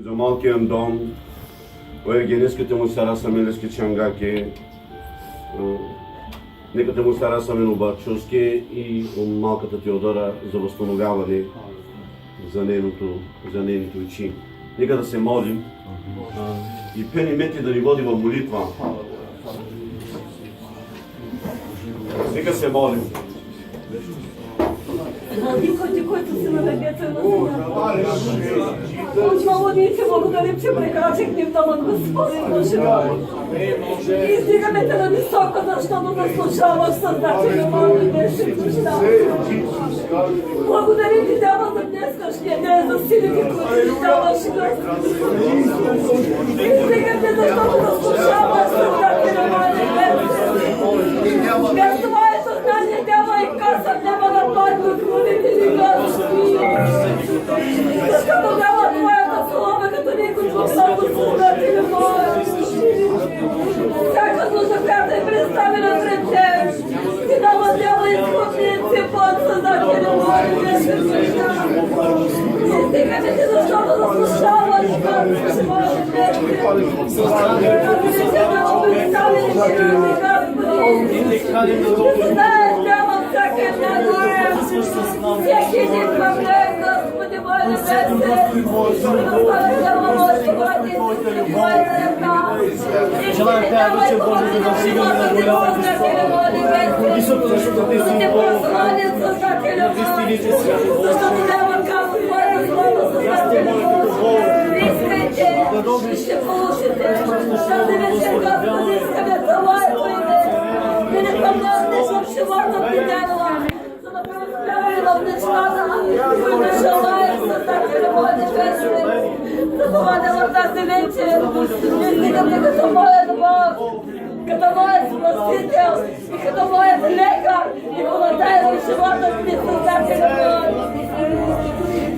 за малкият дом, генеските му стара самелески чангаки, неката му стара самен обачовски и малката Теодора за възстановяване за нейните очи. Нека да се молим и Пени Мети да ни води в молитва. Нека се молим. Ти, който си на небето и на земята. Отчало ние ти благодарим, че прекрачихме в дома, Господи, Боже мой. И стигаме те на високо, защото заслужаваш Създателя, моли беше душа. Благодарим ти, Дява, за днескашния ден, за силите, които ти даваш, Господи. И стигаме, защото заслужаваш Създателя, моли беше. Без това е съзнание, Дява и каса, няма да падне от молители, Господи. Защото няма Твоята слава, като никой друг само Създателя моя. Всяка нужда, която е представена пред Теб, Ти дава дява изкупният си под Създателя моя, беше душа. И стигаме Ти, защото заслужаваш, Господи, моя беше. Ти се много представили Ти люди, Господи. Ти знаеш, дява всяка една душа. Всеки един проблем, Господи, моя беше. Желаем Те, Отче Боже, да достигаме на голямата слава. Високо, защото Те си Бог. Истините си, защото няма как Твоята слава Създателя Божия. Искайте, ще получите. Тази вечер, Господи, искаме Твоето име. Да не помогнеш в живота ти, Дядова. За да преуспяваме в нещата, които желаем Създателя Божия небесен. За това да тази вечер не стигате като моят Бог, като моят Спасител и като моят лекар и помагай в живота ми Създателя Божия.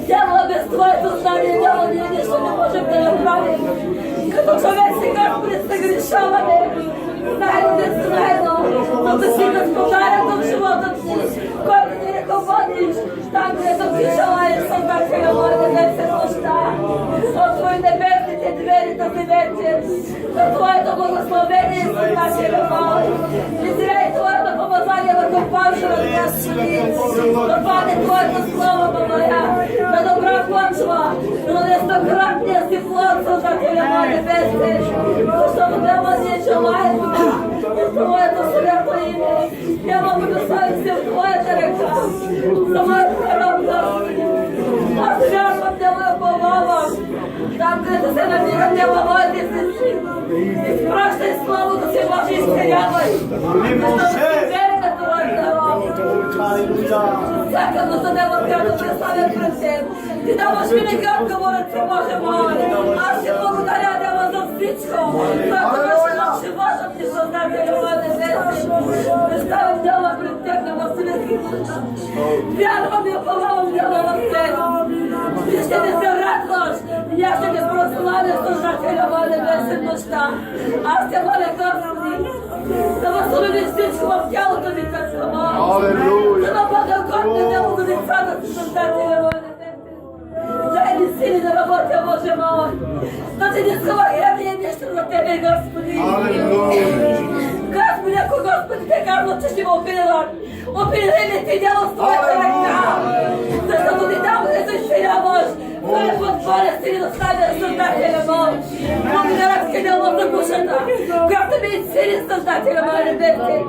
Дявола, без Твоето знание, Дявола, ние нищо не можем да направим. Като човек сега пресъгрешаваме, заедно безкрайно, но да си господарят в живота си, който ти ръководиш, там където ти желаеш Създателя моя небесен нощта. Отвори небесните двери тази вечер, за Твоето благословение Създателя моя. Изрей Твоето помазание върху паншера, Господи, да падне Твоето слово, моя, на добра почва, на нестократния си плод, Създателя моя небесен, защото няма ние желаем в Твоето свято име. Няма благословим се в Твоята ръка, за моята работа. Аз вярвам, не ме помагам. Там, където се намирам, няма моите сестри. Изпращай славото си, Боже, изцелявай. Защото си верен на Твоята работа. Всяка нужда няма която представя пред Теб. Ти даваш винаги отговорът си, Боже мой. Аз ти благодаря, Дева, за всичко. Това върши в живота ти, Създателя моя небесен. Представям Дева пред Теб на Василевски душа. Вярвам и уповавам, Дева, в Теб. Ти ще ми се радваш и аз ще ми прославя, Създателя моя небесен нощта. Аз те моля, Господи, да възстановиш всичко в тялото ми, Татко мой. За да бъде угодно дело за децата си, Създателя моя небесен. Дай ми сили да работя, Боже мой. Да ти не скъвам и нещо за Тебе, Господи. Господи, ако Господи те казват, че ще ме опират, опирай ме ти дело с Твоята ръка. Защото ти там не се изцеляваш. Твоя подборя сили да ставя Създателя мой. Благодаря ти дело за душата, която ми изцели Създателя моя небесен.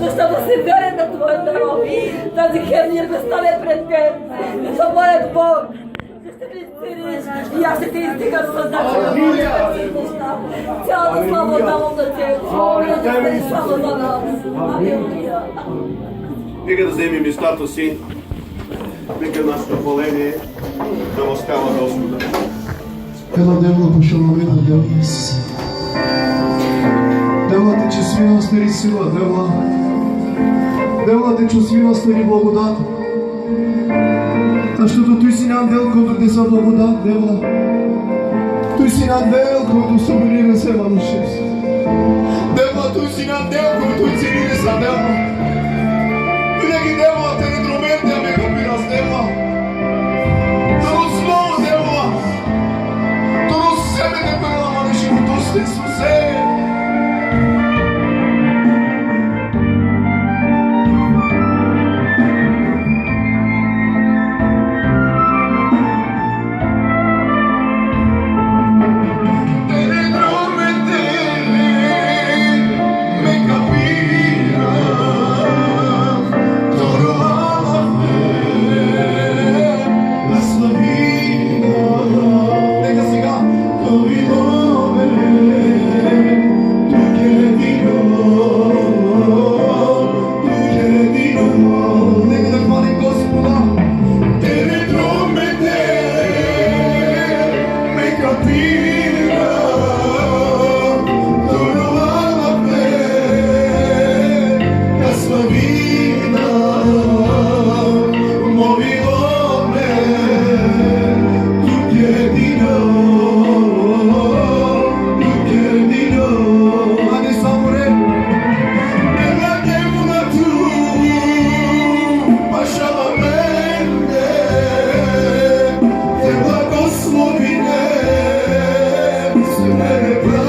Защото си верен на Твоята роб. Тази хемния да стане пред Теб. За моят Бог. Ще ми изцелиш и аз ще те издигам Създателя моя небесен неща. Цялата слава давам на Теб. Да не се слава за нас. Алелуя. Нека да вземем местата си. Нека нашето хваление да ласкава Господа. Ела Девла пошаловина, Девла Исусе. Девла Те чувствина стари сила, Девла. Девла Те чувствина стари благодат. Защото Той си ангел, който те са благодат, Девла. Той си ангел, който събери на се манушес. Девла, Той си ангел, който цели не са, Девла. Винаги Девла те не дромен, да ме копирас, Девла. Да основа, Девла. мене брат.